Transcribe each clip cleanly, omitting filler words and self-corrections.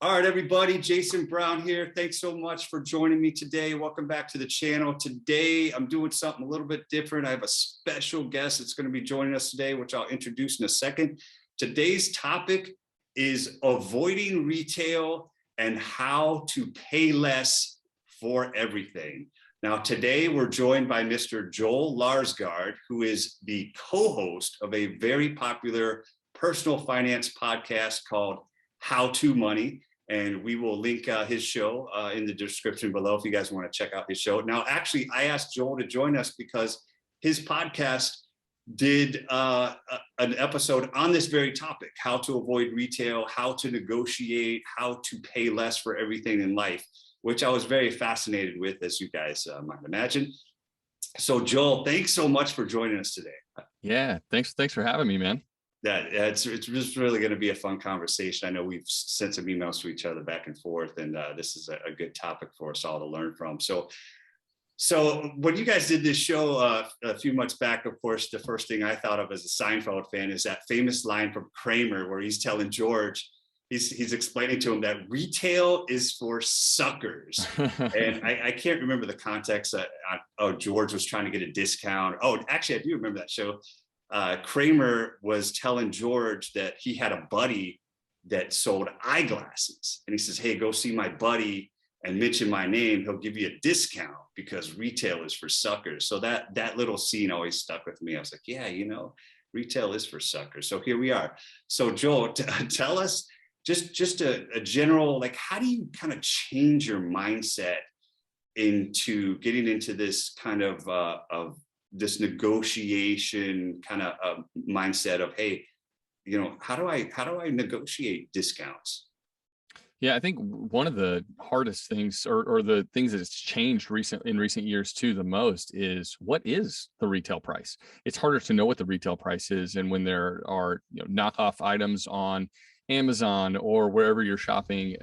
All right, everybody, Jason Brown here. Thanks so much for joining me today. Welcome back to the channel. Today, I'm doing something a little bit different. I have a special guest that's going to be joining us today, which I'll introduce in a second. Today's topic is avoiding retail and how to pay less for everything. Now, today we're joined by Mr. Joel Larsgaard, who is the co-host of a very popular personal finance podcast called How to Money. And we will link his show in the description below if you guys want to check out his show. Now, actually, I asked Joel to join us because his podcast did an episode on this very topic, how to avoid retail, how to negotiate, how to pay less for everything in life, which I was very fascinated with, as you guys might imagine. So, Joel, thanks so much for joining us today. Yeah, thanks for having me, man. It's just really going to be a fun conversation. I know we've sent some emails to each other back and forth, and this is a good topic for us all to learn from. So when you guys did this show a few months back, of course, the first thing I thought of as a Seinfeld fan is that famous line from Kramer where he's telling George, he's explaining to him that retail is for suckers. And I can't remember the context. George was trying to get a discount. Oh, actually, I do remember that show. Kramer was telling George that he had a buddy that sold eyeglasses. And he says, hey, go see my buddy and mention my name. He'll give you a discount because retail is for suckers. So that little scene always stuck with me. I was like, yeah, retail is for suckers. So here we are. So Joel, tell us just a general, like, how do you kind of change your mindset into getting into this kind of this negotiation kind of mindset of, hey, how do I negotiate discounts? Yeah, I think one of the hardest things or the things that has changed in recent years too the most is what is the retail price. It's harder to know what the retail price is, and when there are knockoff items on Amazon or wherever you're shopping,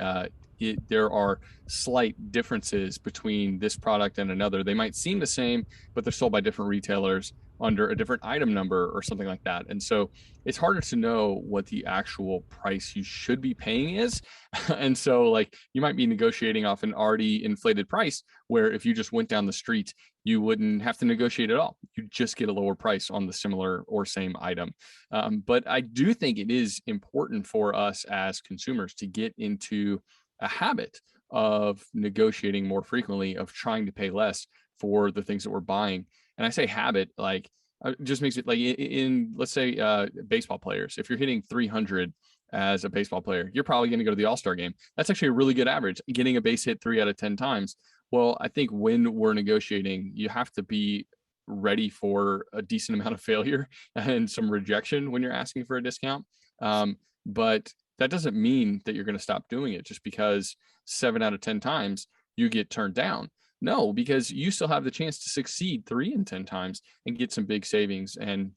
there are slight differences between this product and another. They might seem the same, but they're sold by different retailers under a different item number or something like that. And so it's harder to know what the actual price you should be paying is. And so like you might be negotiating off an already inflated price, where if you just went down the street, you wouldn't have to negotiate at all. You just get a lower price on the similar or same item. But I do think it is important for us as consumers to get into a habit of negotiating more frequently, of trying to pay less for the things that we're buying. And I say habit, like it just makes it like in let's say baseball players, if you're hitting 300 as a baseball player, you're probably going to go to the All-Star game. That's actually a really good average, getting a base hit 3 out of 10 times. Well, I think when we're negotiating, you have to be ready for a decent amount of failure and some rejection when you're asking for a discount. But that doesn't mean that you're going to stop doing it just because 7 out of 10 times you get turned down. No, because you still have the chance to succeed 3 in 10 times and get some big savings. And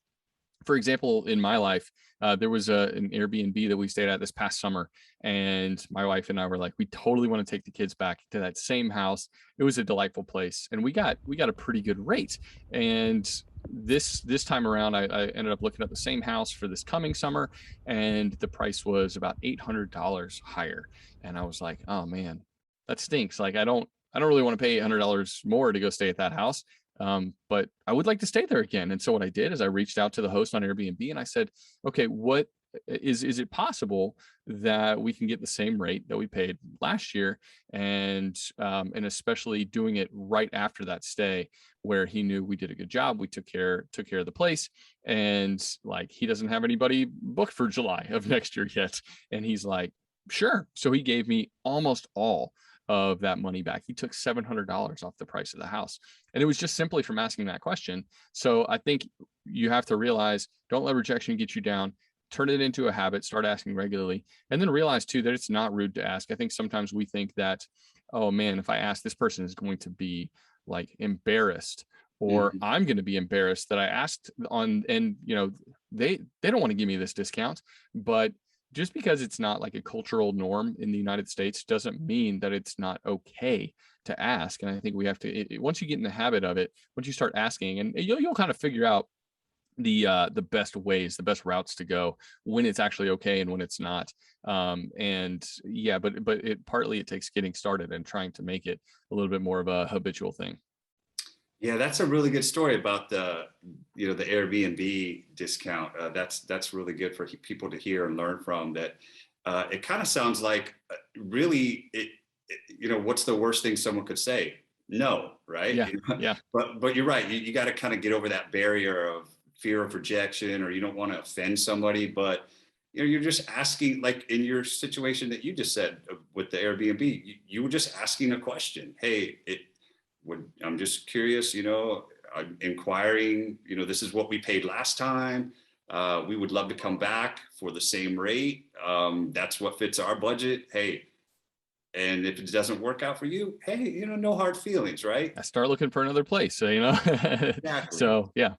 for example, in my life, there was an Airbnb that we stayed at this past summer, and my wife and I were like, we totally want to take the kids back to that same house. It was a delightful place, and we got a pretty good rate. And this time around, I ended up looking at the same house for this coming summer, and the price was about $800 higher. And I was like, oh man, that stinks. Like I don't really want to pay $800 more to go stay at that house. But I would like to stay there again. And so what I did is I reached out to the host on Airbnb and I said, okay, what is it possible that we can get the same rate that we paid last year? And especially doing it right after that stay where he knew we did a good job. We took care of the place, and like, he doesn't have anybody booked for July of next year yet. And he's like, sure. So he gave me almost all of that money back. He took $700 off the price of the house. And it was just simply from asking that question. So I think you have to realize, don't let rejection get you down. Turn it into a habit, start asking regularly, and then realize too that it's not rude to ask. I think sometimes we think that, oh man, if I ask, this person is going to be like embarrassed, or I'm going to be embarrassed that I asked on, and they don't want to give me this discount. But just because it's not like a cultural norm in the United States doesn't mean that it's not okay to ask. And I think we have to, once you get in the habit of it, once you start asking, and you'll kind of figure out the best ways, the best routes to go when it's actually okay and when it's not. And yeah, but it partly it takes getting started and trying to make it a little bit more of a habitual thing. Yeah, that's a really good story about the Airbnb discount. That's really good for people to hear and learn from. That it kind of sounds like really what's the worst thing someone could say? No, right? Yeah, yeah, But you're right. You got to kind of get over that barrier of fear of rejection, or you don't want to offend somebody. But you're just asking, like in your situation that you just said with the Airbnb, you were just asking a question. Hey, I'm just curious, I'm inquiring, this is what we paid last time. We would love to come back for the same rate. That's what fits our budget. Hey, and if it doesn't work out for you, hey, no hard feelings, right? I start looking for another place. So, Exactly. so yeah,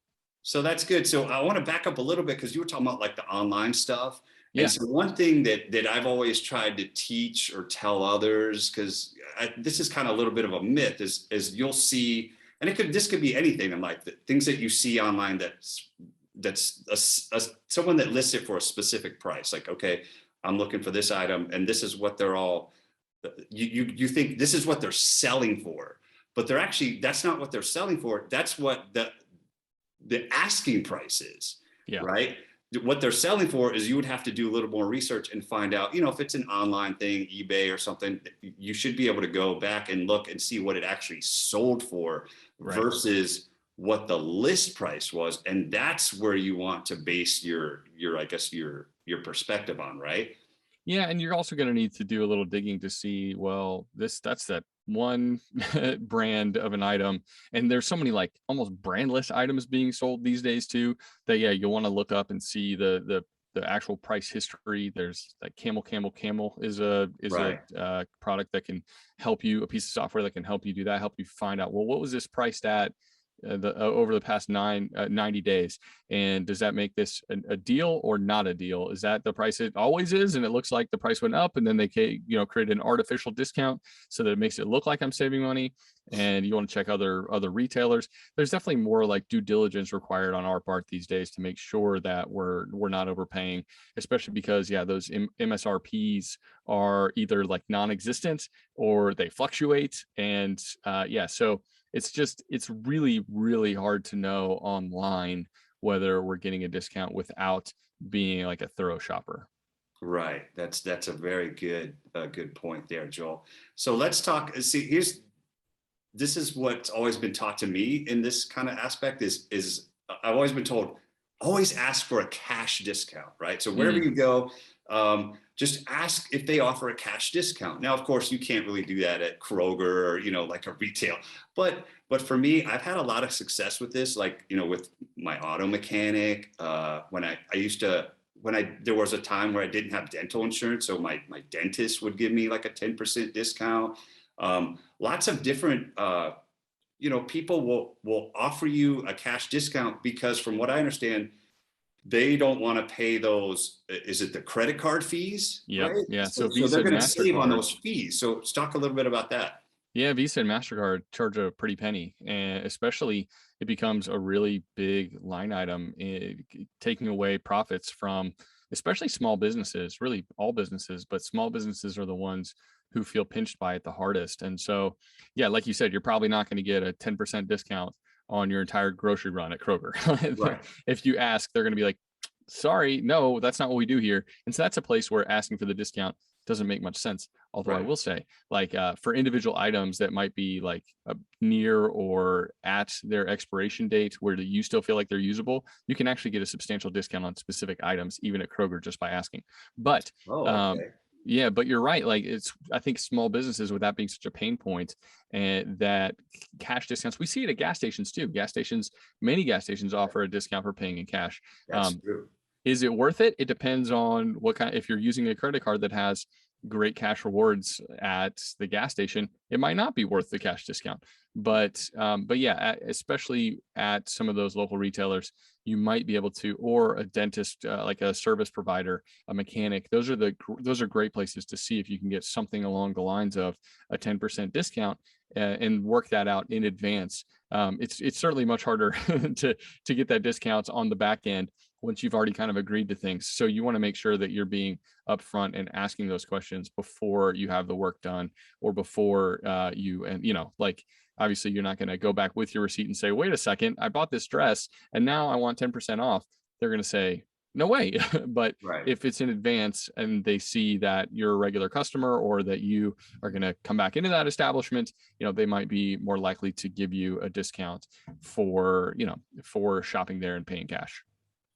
So that's good. So I want to back up a little bit because you were talking about like the online stuff. And yeah, so one thing that I've always tried to teach or tell others, because this is kind of a little bit of a myth, is you'll see, and this could be anything in life, that things that you see online that's someone that lists it for a specific price. Like, okay, I'm looking for this item, and this is what they're all. You think this is what they're selling for, but that's not what they're selling for. That's what the asking price is, yeah. right? What they're selling for is you would have to do a little more research and find out, if it's an online thing, eBay or something, you should be able to go back and look and see what it actually sold for Right. versus what the list price was. And that's where you want to base I guess your perspective on, right? Yeah, and you're also going to need to do a little digging to see, well, that's that one brand of an item, and there's so many like almost brandless items being sold these days too, that yeah, you'll want to look up and see the actual price history. There's like Camel is a Right. product that can help you, a piece of software that can help you do that, help you find out, well, what was this priced at over the past 90 days, and does that make this a deal or not a deal? Is that the price it always is, and it looks like the price went up, and then they create an artificial discount so that it makes it look like I'm saving money? And you want to check other retailers. There's definitely more like due diligence required on our part these days to make sure that we're not overpaying, especially because yeah, those MSRPs are either like non-existent or they fluctuate. And yeah, so it's really, really hard to know online whether we're getting a discount without being like a thorough shopper. Right. That's a very good point there, Joel. So let's talk. See, this is what's always been taught to me in this kind of aspect is I've always been told, always ask for a cash discount, right? So wherever you go, just ask if they offer a cash discount. Now, of course, you can't really do that at Kroger or, like a retail, but for me, I've had a lot of success with this, like, with my auto mechanic, when I used to, there was a time where I didn't have dental insurance. So my dentist would give me like a 10% discount. Lots of different, people will offer you a cash discount because from what I understand, they don't want to pay those. Is it the credit card fees? Yep. Right. Yeah. So So Visa they're and going to save on MasterCard. those fees. So let's talk a little bit about that. Yeah, Visa and MasterCard charge a pretty penny, and especially it becomes a really big line item, taking away profits from especially small businesses, really all businesses, but small businesses are the ones who feel pinched by it the hardest. And so, yeah, like you said, you're probably not going to get a 10% discount on your entire grocery run at Kroger. Right. If you ask, they're going to be like, sorry, no, that's not what we do here. And so that's a place where asking for the discount doesn't make much sense. Although I Right. will say, like for individual items that might be like near or at their expiration date where you still feel like they're usable, you can actually get a substantial discount on specific items, even at Kroger, just by asking. But Oh, um, okay. yeah, but you're right. Like I think small businesses, with that being such a pain point, and that cash discounts, we see it at gas stations too. Many gas stations offer a discount for paying in cash. That's Um, true. is it worth it? It depends on what kind. If you're using a credit card that has great cash rewards at the gas station, it might not be worth the cash discount. But yeah, especially at some of those local retailers, you might be able to, or a dentist, like a service provider, a mechanic. Those are great places to see if you can get something along the lines of a 10% discount, and work that out in advance. It's certainly much harder to get that discount on the back end once you've already kind of agreed to things. So you want to make sure that you're being upfront and asking those questions before you have the work done, or before like, obviously you're not going to go back with your receipt and say, wait a second, I bought this dress and now I want 10% off. They're going to say, no way. But Right. if it's in advance and they see that you're a regular customer, or that you are going to come back into that establishment, they might be more likely to give you a discount for shopping there and paying cash.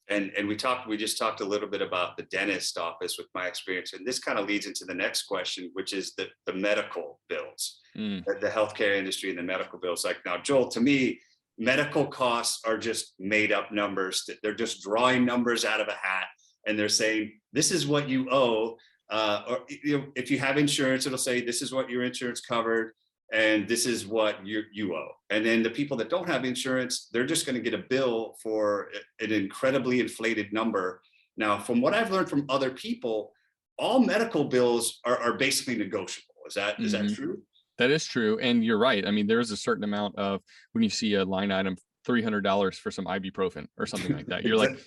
And we just talked a little bit about the dentist office with my experience. And this kind of leads into the next question, which is the medical bills, the healthcare industry and the medical bills. Like, now, Joel, to me, medical costs are just made up numbers. They're just drawing numbers out of a hat, and they're saying, this is what you owe. Or if you have insurance, it'll say, this is what your insurance covered, and this is what you owe. And then the people that don't have insurance, they're just going to get a bill for an incredibly inflated number. Now, from what I've learned from other people, all medical bills are basically negotiable. Is that true? That is true. And you're right. I mean, there's a certain amount of, when you see a line item, $300 for some ibuprofen or something like that, you're like,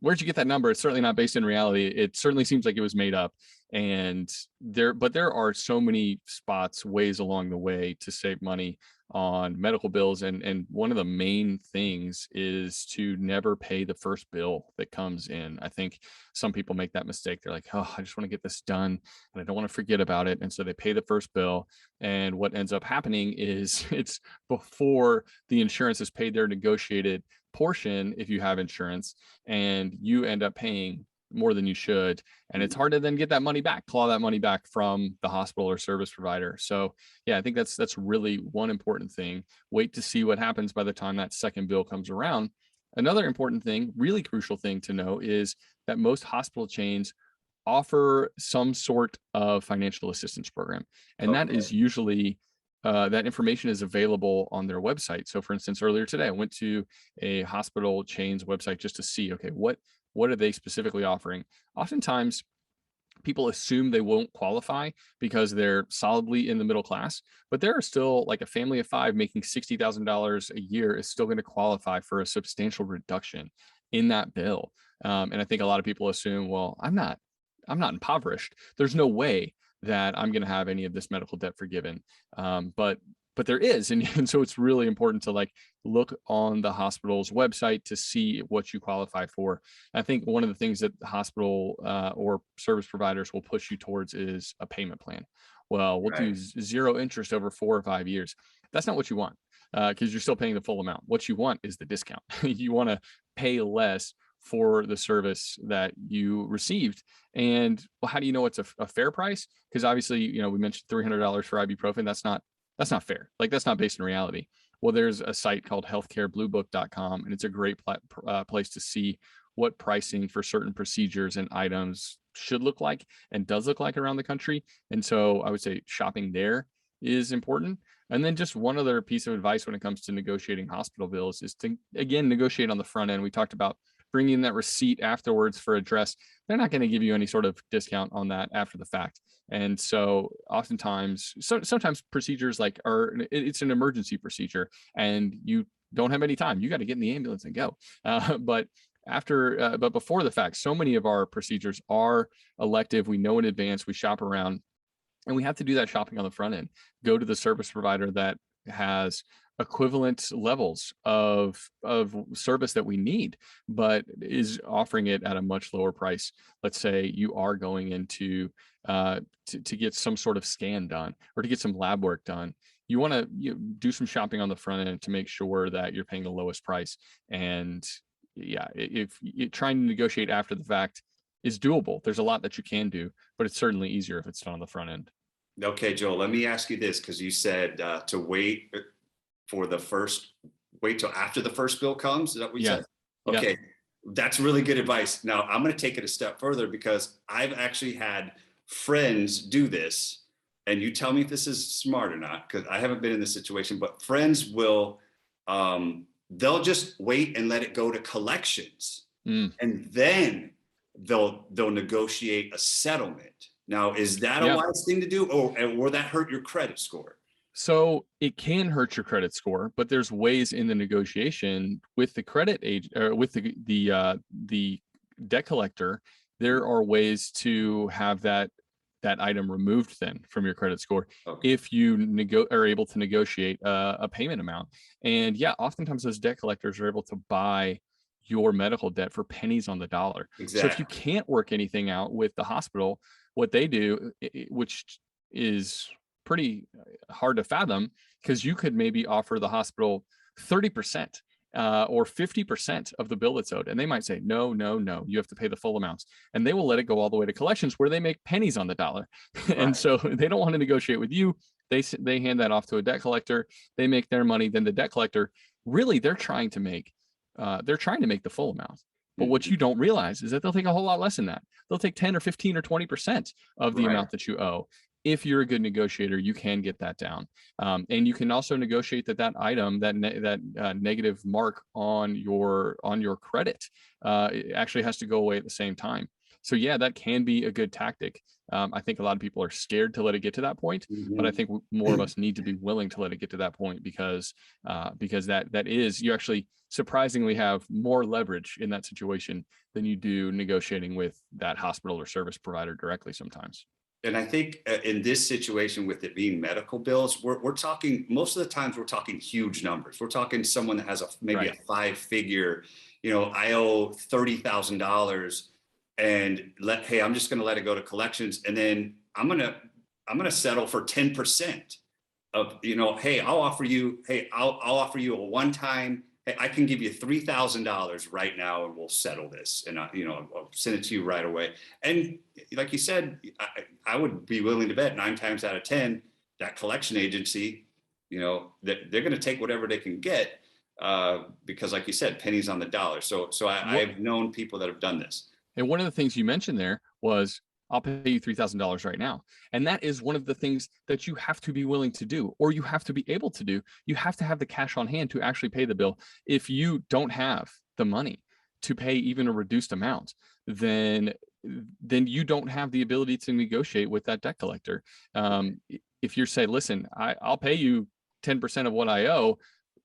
where'd you get that number? It's certainly not based in reality. It certainly seems like it was made up. And there are so many spots, ways along the way to save money on medical bills. And one of the main things is to never pay the first bill that comes in. I think some people make that mistake. They're like, oh, I just want to get this done and I don't want to forget about it. And so they pay the first bill. And what ends up happening is it's before the insurance has paid their negotiated portion, if you have insurance, and you end up paying more than you should. And it's hard to then get that money back, claw that money back from the hospital or service provider. So yeah, I think that's really one important thing. Wait to see what happens by the time that second bill comes around. Another important thing, really crucial thing to know, is that most hospital chains offer some sort of financial assistance program. And that is usually that information is available on their website. So for instance, earlier today, I went to a hospital chain's website just to see, okay, what are they specifically offering? Oftentimes people assume they won't qualify because they're solidly in the middle class, but there are still, like, a family of 5 making $60,000 a year is still going to qualify for a substantial reduction in that bill. And I think a lot of people assume, well, I'm not impoverished. There's no way that I'm going to have any of this medical debt forgiven. But there is. And so it's really important to, like, look on the hospital's website to see what you qualify for. I think one of the things that the hospital or service providers will push you towards is a payment plan. Well, we'll do 0 interest over 4 or 5 years. That's not what you want, because you're still paying the full amount. What you want is the discount. You want to pay less for the service that you received. And well, how do you know it's a fair price? Because obviously, we mentioned $300 for ibuprofen. That's not fair. Like, that's not based in reality. Well, there's a site called healthcarebluebook.com, and it's a great place to see what pricing for certain procedures and items should look like and does look like around the country. And so I would say shopping there is important. And then just one other piece of advice when it comes to negotiating hospital bills is to, again, negotiate on the front end. We talked about bringing that receipt afterwards for a dress. They're not going to give you any sort of discount on that after the fact. And so oftentimes, sometimes procedures it's an emergency procedure and you don't have any time. You got to get in the ambulance and go. But before the fact, so many of our procedures are elective. We know in advance, we shop around, and we have to do that shopping on the front end. Go to the service provider that has equivalent levels of service that we need, but is offering it at a much lower price. Let's say you are going into to get some sort of scan done or to get some lab work done. You want to do some shopping on the front end to make sure that you're paying the lowest price. And yeah, if you're trying to negotiate after the fact is doable, there's a lot that you can do, but it's certainly easier if it's done on the front end. Okay, Joel, let me ask you this, because you said to wait till after the first bill comes. Is that what you said? Okay. Yeah. That's really good advice. Now I'm going to take it a step further, because I've actually had friends do this, and you tell me if this is smart or not, because I haven't been in this situation, but friends will they'll just wait and let it go to collections. Mm. And then they'll negotiate a settlement. Now, is that a Yeah. wise thing to do, or will that hurt your credit score? So it can hurt your credit score, but there's ways in the negotiation with the credit agent or with the debt collector. There are ways to have that item removed then from your credit score Okay. if you are able to negotiate a payment amount. And yeah, oftentimes those debt collectors are able to buy your medical debt for pennies on the dollar. So if you Exactly. can't work anything out with the hospital, what they do, which is pretty hard to fathom, because you could maybe offer the hospital 30% or 50% of the bill that's owed. And they might say, no, no, no, you have to pay the full amount. And they will let it go all the way to collections where they make pennies on the dollar. And Right. so they don't want to negotiate with you. They hand that off to a debt collector. They make their money. Then the debt collector, really, they're trying to make the full amount. But what Mhm. you don't realize is that they'll take a whole lot less than that. They'll take 10 or 15 or 20% of the Right. amount that you owe. If you're a good negotiator, you can get that down. And you can also negotiate that item, that negative mark on your credit, it actually has to go away at the same time. So yeah, that can be a good tactic. I think a lot of people are scared to let it get to that point, but I Mhm. think more of us need to be willing to let it get to that point, because that is, you actually surprisingly have more leverage in that situation than you do negotiating with that hospital or service provider directly sometimes. And I think in this situation, with it being medical bills, we're talking, most of the times we're talking huge numbers. We're talking someone that has maybe a Right. 5-figure, I owe $30,000, and hey, I'm just going to let it go to collections, and then I'm gonna settle for 10% of, hey, I'll offer you a one time. Hey, I can give you $3,000 right now, and we'll settle this, and I'll send it to you right away. And like you said, I would be willing to bet 9 times out of 10 that collection agency, that they're going to take whatever they can get, because, like you said, pennies on the dollar. So What I've known people that have done this. And one of the things you mentioned there was, I'll pay you $3,000 right now. And that is one of the things that you have to be willing to do, or you have to be able to do. You have to have the cash on hand to actually pay the bill. If you don't have the money to pay even a reduced amount, then you don't have the ability to negotiate with that debt collector. If you say, listen, I'll pay you 10% of what I owe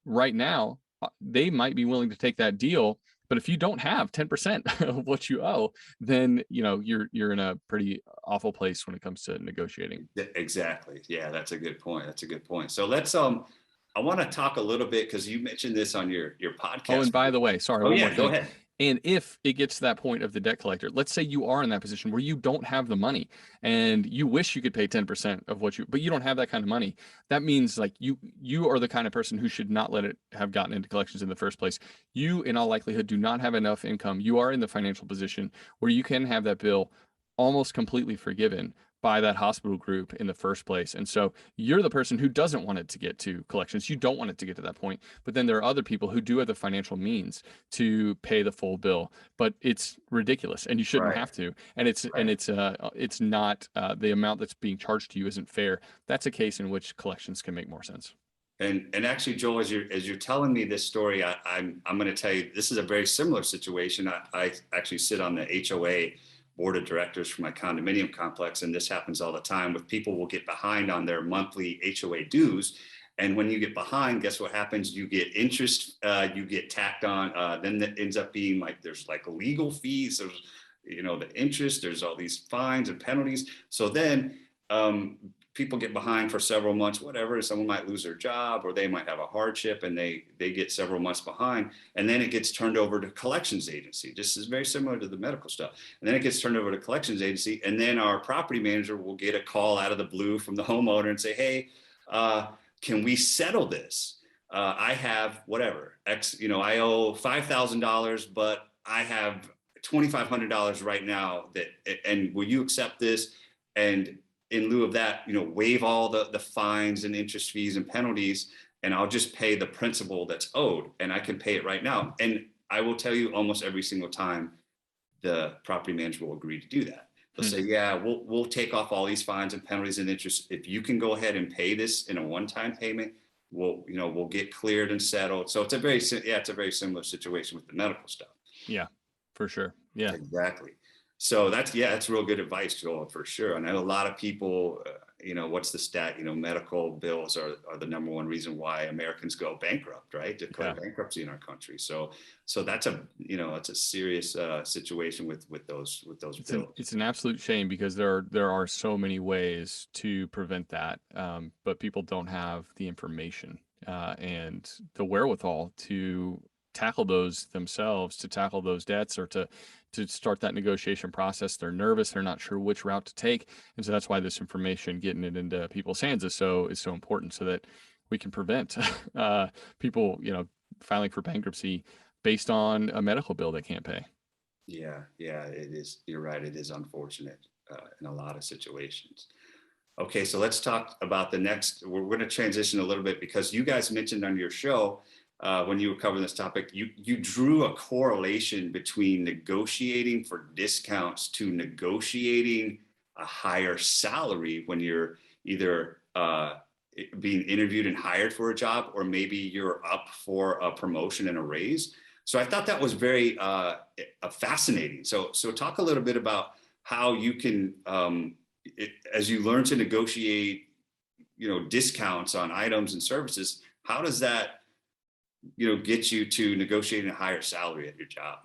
right now, they might be willing to take that deal. But if you don't have 10% of what you owe, then you're in a pretty awful place when it comes to negotiating. Exactly. Yeah, that's a good point. That's a good point. So let's I want to talk a little bit, because you mentioned this on your Oh, podcast. and by the way, sorry, Oh one more yeah, go thing. ahead. And if it gets to that point of the debt collector, let's say you are in that position where you don't have the money and you wish you could pay 10% of but you don't have that kind of money. That means, like, you are the kind of person who should not let it have gotten into collections in the first place. You, in all likelihood, do not have enough income. You are in the financial position where you can have that bill almost completely forgiven by that hospital group in the first place. And so you're the person who doesn't want it to get to collections. You don't want it to get to that point. But then there are other people who do have the financial means to pay the full bill, but it's ridiculous and you shouldn't Right. have to. And Right. it's not the amount that's being charged to you isn't fair. That's a case in which collections can make more sense. And actually, Joel, as you're telling me this story, I'm going to tell you, this is a very similar situation. I actually sit on the HOA board of directors for my condominium complex, and this happens all the time. With people will get behind on their monthly HOA dues, and when you get behind, guess what happens? You get interest, you get tacked on. Then that ends up being like, there's like legal fees, there's the interest, there's all these fines and penalties. So then people get behind for several months, whatever. Someone might lose their job, or they might have a hardship, and they get several months behind, and then it gets turned over to collections agency. This is very similar to the medical stuff. And then it gets turned over to collections agency, and then our property manager will get a call out of the blue from the homeowner and say, hey, can we settle this? I have whatever X, I owe $5,000, but I have $2,500 right now, and will you accept this? And in lieu of that, waive all the fines and interest fees and penalties, and I'll just pay the principal that's owed, and I can pay it right now. And I will tell you, almost every single time, the property manager will agree to do that. They'll say, yeah, we'll take off all these fines and penalties and interest if you can go ahead and pay this in a one-time payment. we'll get cleared and settled. So it's a very similar situation with the medical stuff. Yeah, for sure. Yeah. Exactly. So that's real good advice, Joel, for sure. And I know a lot of people, what's the stat? Medical bills are the number one reason why Americans go bankrupt, right? Declare bankruptcy in our country. So that's it's a serious situation with those bills. It's an absolute shame because there are so many ways to prevent that, but people don't have the information and the wherewithal to tackle those themselves, to tackle those debts, or to start that negotiation process. They're nervous, they're not sure which route to take, and so that's why this information, getting it into people's hands, is so important, so that we can prevent people filing for bankruptcy based on a medical bill they can't pay. Yeah, it is. You're right. It is unfortunate in a lot of situations. Okay, so let's talk about the next. We're going to transition a little bit, because you guys mentioned on your show when you were covering this topic, you drew a correlation between negotiating for discounts to negotiating a higher salary when you're either being interviewed and hired for a job, or maybe you're up for a promotion and a raise. So I thought that was very fascinating. So talk a little bit about how you can, as you learn to negotiate, discounts on items and services, how does that, get you to negotiating a higher salary at your job?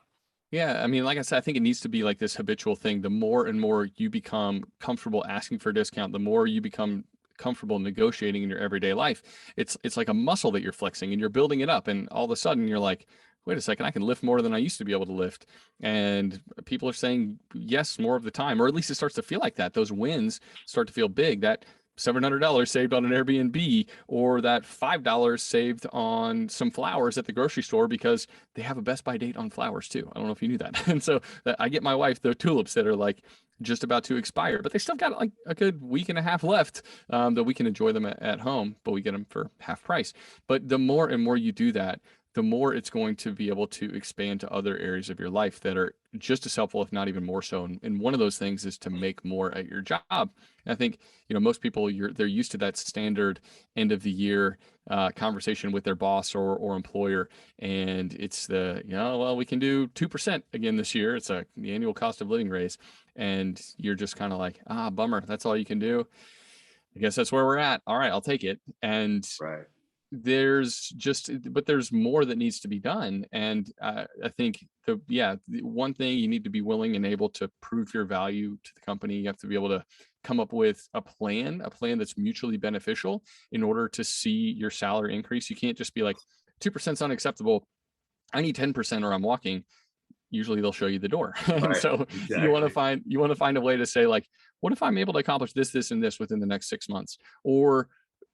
Yeah, I mean, like I said, I think it needs to be like this habitual thing. The more and more you become comfortable asking for a discount, the more you become comfortable negotiating in your everyday life. It's like a muscle that you're flexing, and you're building it up, and all of a sudden you're like, wait a second, I can lift more than I used to be able to lift. And people are saying yes more of the time, or at least it starts to feel like that. Those wins start to feel big. That $700 saved on an Airbnb, or that $5 saved on some flowers at the grocery store, because they have a Best By date on flowers too. I don't know if you knew that. And so I get my wife the tulips that are like just about to expire, but they still got like a good week and a half left that we can enjoy them at home, but we get them for half price. But the more and more you do that, the more it's going to be able to expand to other areas of your life that are just as helpful, if not even more so. And one of those things is to make more at your job. And I think, most people, they're used to that standard end of the year conversation with their boss or employer. And it's well, we can do 2% again this year. It's the annual cost of living raise. And you're just kind of like, bummer. That's all you can do. I guess that's where we're at. All right, I'll take it. And right. But there's more that needs to be done. And I think the one thing, you need to be willing and able to prove your value to the company. You have to be able to come up with a plan that's mutually beneficial in order to see your salary increase. You can't just be like, 2% is unacceptable, I need 10% or I'm walking. Usually they'll show you the door. Right. So exactly. you want to find a way to say, like, what if I'm able to accomplish this and this within the next 6 months? Or,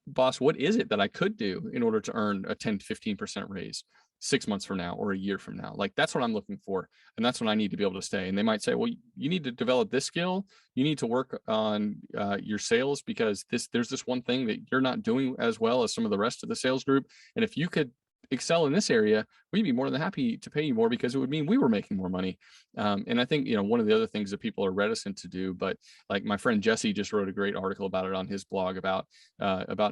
boss, what is it that I could do in order to earn a 10 to 15% raise 6 months from now or a year from now? Like, that's what I'm looking for. And that's when I need to be able to stay. And they might say, well, you need to develop this skill. You need to work on your sales, because there's this one thing that you're not doing as well as some of the rest of the sales group. And if you could excel in this area, we'd be more than happy to pay you more, because it would mean we were making more money. And I think, one of the other things that people are reticent to do, but like my friend Jesse just wrote a great article about it on his blog about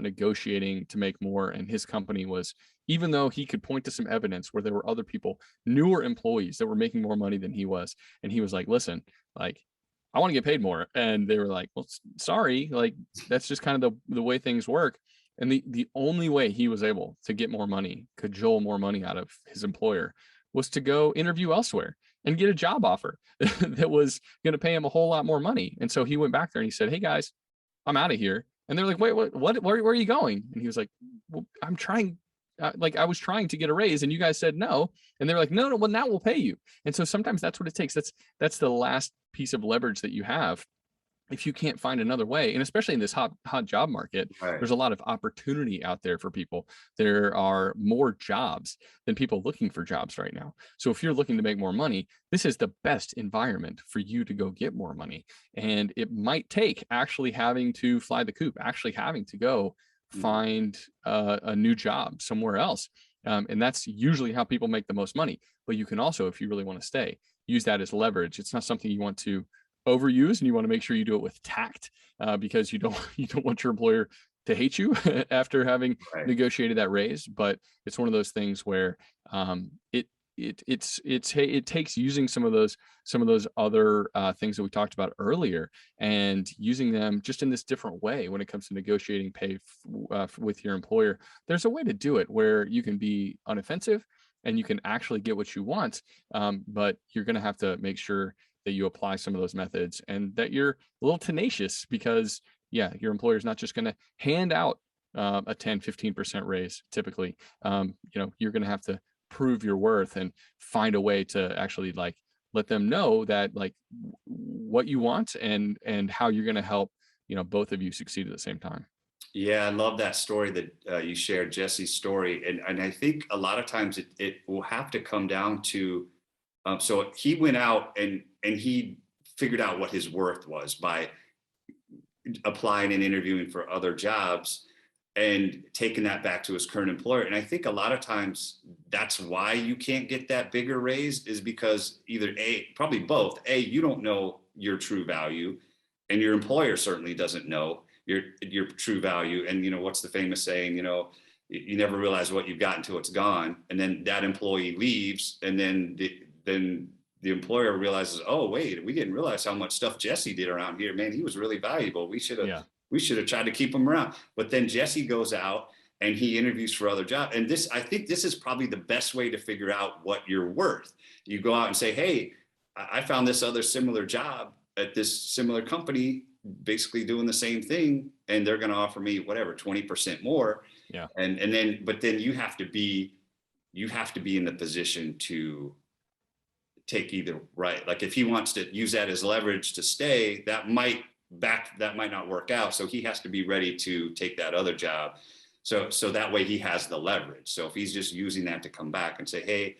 negotiating to make more. And his company was, even though he could point to some evidence where there were other people, newer employees, that were making more money than he was. And he was like, listen, like, I want to get paid more. And they were like, well, sorry, like, that's just kind of the way things work. And the only way he was able to get more money, cajole more money out of his employer, was to go interview elsewhere and get a job offer that was going to pay him a whole lot more money. And so he went back there and he said, hey guys, I'm out of here. And they're like, wait, where are you going? And he was like, well, I'm trying, I was trying to get a raise and you guys said no. And they're like, no, well, now we'll pay you. And so sometimes that's what it takes. That's the last piece of leverage that you have. If you can't find another way, and especially in this hot job market, right, there's a lot of opportunity out there for people. There are more jobs than people looking for jobs right now. So if you're looking to make more money, this is the best environment for you to go get more money. And it might take actually having to fly the coop, actually having to go find a new job somewhere else. And that's usually how people make the most money. But you can also, if you really want to stay, use that as leverage. It's not something you want to overuse, and you want to make sure you do it with tact, because you don't want your employer to hate you after having Right. negotiated that raise. But it's one of those things where it takes using some of those other things that we talked about earlier, and using them just in this different way when it comes to negotiating pay with your employer. There's a way to do it where you can be unoffensive and you can actually get what you want, but you're going to have to make sure that you apply some of those methods and that you're a little tenacious, because yeah, your employer is not just going to hand out a 10-15% raise. Typically, you're going to have to prove your worth and find a way to actually like let them know that like what you want and how you're going to help both of you succeed at the same time. Yeah, I love that story that you shared, Jesse's story, and I think a lot of times it will have to come down to, so he went out and he figured out what his worth was by applying and interviewing for other jobs and taking that back to his current employer. And I think a lot of times that's why you can't get that bigger raise, is because either probably both, you don't know your true value, and your employer certainly doesn't know your true value. And what's the famous saying, you never realize what you've got until it's gone. And then that employee leaves, and then the employer realizes, oh wait, we didn't realize how much stuff Jesse did around here. Man, he was really valuable. We should have tried to keep him around. But then Jesse goes out and he interviews for other jobs. And I think this is probably the best way to figure out what you're worth. You go out and say, hey, I found this other similar job at this similar company, basically doing the same thing, and they're going to offer me whatever 20% more. Yeah. But then you have to be in the position to take either, right? Like if he wants to use that as leverage to stay, that might not work out. So he has to be ready to take that other job. So that way he has the leverage. So if he's just using that to come back and say, hey,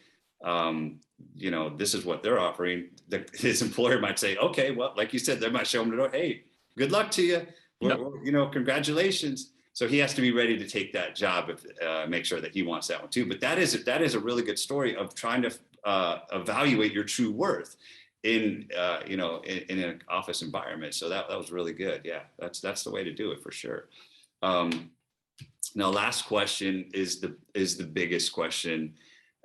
this is what they're offering, his employer might say, okay, well, like you said, they might show him the door. Hey, good luck to you. Congratulations. So he has to be ready to take that job, make sure that he wants that one too. But that is a really good story of trying to evaluate your true worth in an office environment. So that was really good. Yeah, that's the way to do it for sure. Now, last question is the biggest question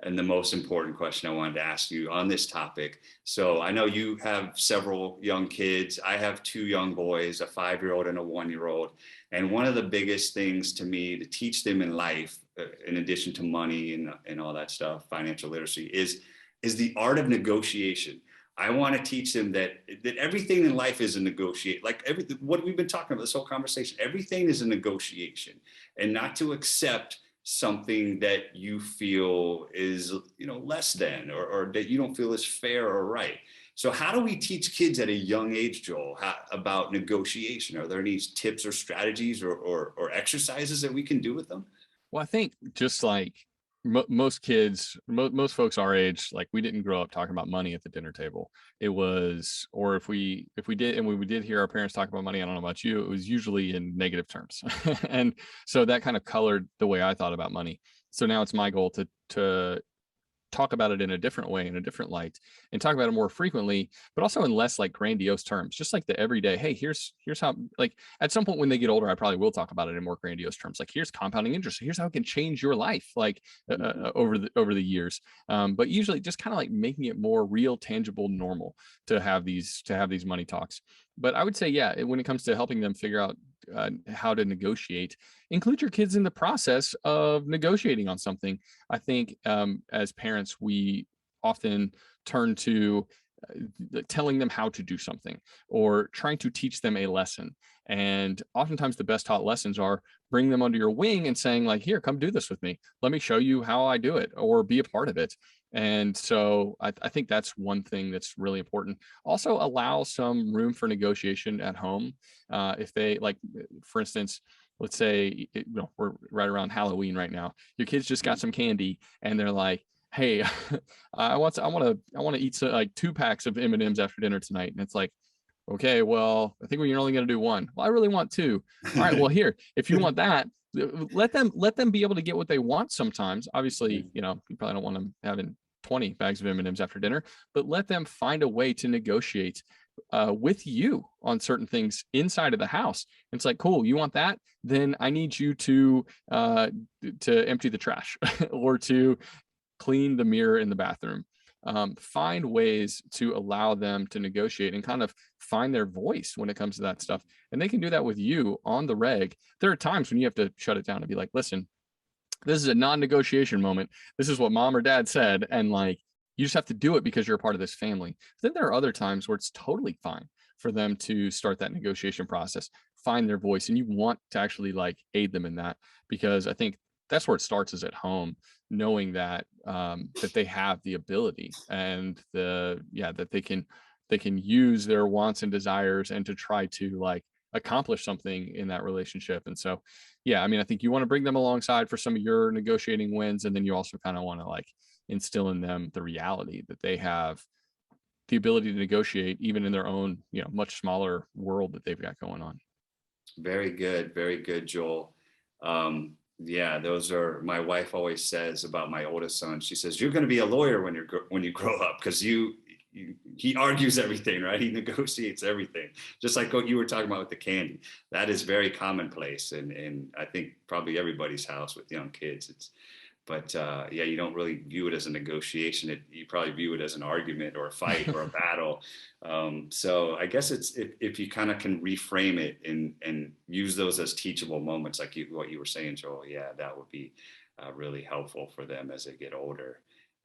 and the most important question I wanted to ask you on this topic. So I know you have several young kids. I have 2 young boys, a 5-year-old and a 1-year-old. And one of the biggest things to me to teach them in life, in addition to money and all that stuff, financial literacy, is the art of negotiation. I want to teach them that everything in life is a negotiate. Like what we've been talking about this whole conversation, everything is a negotiation, and not to accept something that you feel is less than, or that you don't feel is fair or right. So how do we teach kids at a young age, Joel, about negotiation? Are there any tips or strategies or exercises that we can do with them? Well, I think just like most kids, most folks our age, like we didn't grow up talking about money at the dinner table. It was, or if we did, and we did hear our parents talk about money, I don't know about you, it was usually in negative terms. And so that kind of colored the way I thought about money. So now it's my goal to talk about it in a different way, in a different light, and talk about it more frequently, but also in less like grandiose terms, just like the everyday, hey, here's how, like at some point when they get older, I probably will talk about it in more grandiose terms. Like here's compounding interest. Here's how it can change your life, like over the years. But usually just kind of like making it more real, tangible, normal to have these money talks. But I would say, yeah, when it comes to helping them figure out how to negotiate, include your kids in the process of negotiating on something. I think as parents, we often turn to telling them how to do something or trying to teach them a lesson. And oftentimes the best taught lessons are bring them under your wing and saying like, here, come do this with me. Let me show you how I do it, or be a part of it. And so I think that's one thing that's really important. Also allow some room for negotiation at home. If they, like, for instance, let's say, we're right around Halloween right now. Your kids just got some candy and they're like, hey, I want to eat like 2 packs of M&Ms after dinner tonight. And it's like, okay, well, I think we're only going to do 1. Well, I really want 2. All right, well, here, if you want that, let them be able to get what they want sometimes. Obviously, you probably don't want them having 20 bags of M&Ms after dinner, but let them find a way to negotiate with you on certain things inside of the house. It's like, cool, you want that? Then I need you to empty the trash or to clean the mirror in the bathroom. Find ways to allow them to negotiate and kind of find their voice when it comes to that stuff. And they can do that with you on the reg. There are times when you have to shut it down and be like, listen, this is a non-negotiation moment. This is what mom or dad said. And like, you just have to do it because you're a part of this family. Then there are other times where it's totally fine for them to start that negotiation process, find their voice, and you want to actually like aid them in that, because I think that's where it starts, is at home, knowing that that they have the ability and that they can use their wants and desires and to try to like accomplish something in that relationship. And so yeah, I mean, I think you want to bring them alongside for some of your negotiating wins, and then you also kind of want to like instill in them the reality that they have the ability to negotiate even in their own, much smaller world that they've got going on. Very good, Joel. Yeah, those are, my wife always says about my oldest son. She says, you're going to be a lawyer when you grow up, because he argues everything, right? He negotiates everything, just like what you were talking about with the candy. That is very commonplace, and I think probably everybody's house with young kids. Yeah, you don't really view it as a negotiation. You probably view it as an argument or a fight or a battle. So I guess it's if you kind of can reframe it and use those as teachable moments, like what you were saying, Joel. Yeah, that would be really helpful for them as they get older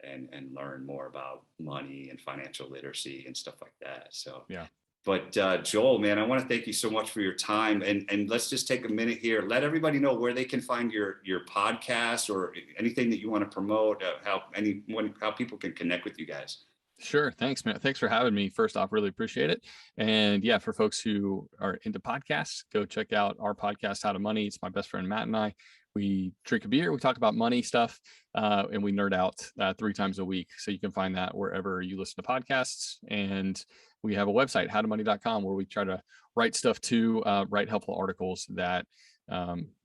and learn more about money and financial literacy and stuff like that. So Yeah. But Joel, man, I want to thank you so much for your time. And let's just take a minute here. Let everybody know where they can find your podcast or anything that you want to promote, how people can connect with you guys. Sure. Thanks, man. Thanks for having me. First off, really appreciate it. And yeah, for folks who are into podcasts, go check out our podcast, How to Money. It's my best friend, Matt, and I. We drink a beer, we talk about money stuff, and we nerd out 3 times a week. So you can find that wherever you listen to podcasts. And we have a website, howtomoney.com, where we try to write stuff too, write helpful articles that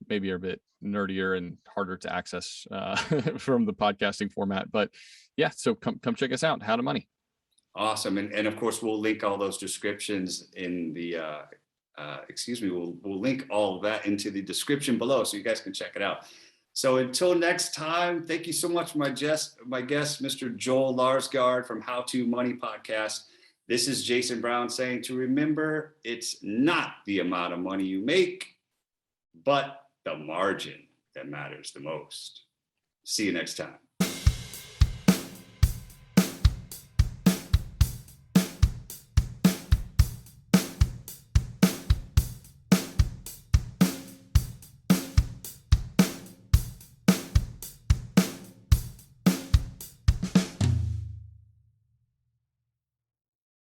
maybe are a bit nerdier and harder to access from the podcasting format. But yeah, so come check us out, How to Money. Awesome. And of course, we'll link all those descriptions in the, we'll link all of that into the description below so you guys can check it out. So until next time, thank you so much for my guest, Mr. Joel Larsgaard from How to Money Podcast. This is Jason Brown saying to remember, it's not the amount of money you make, but the margin that matters the most. See you next time.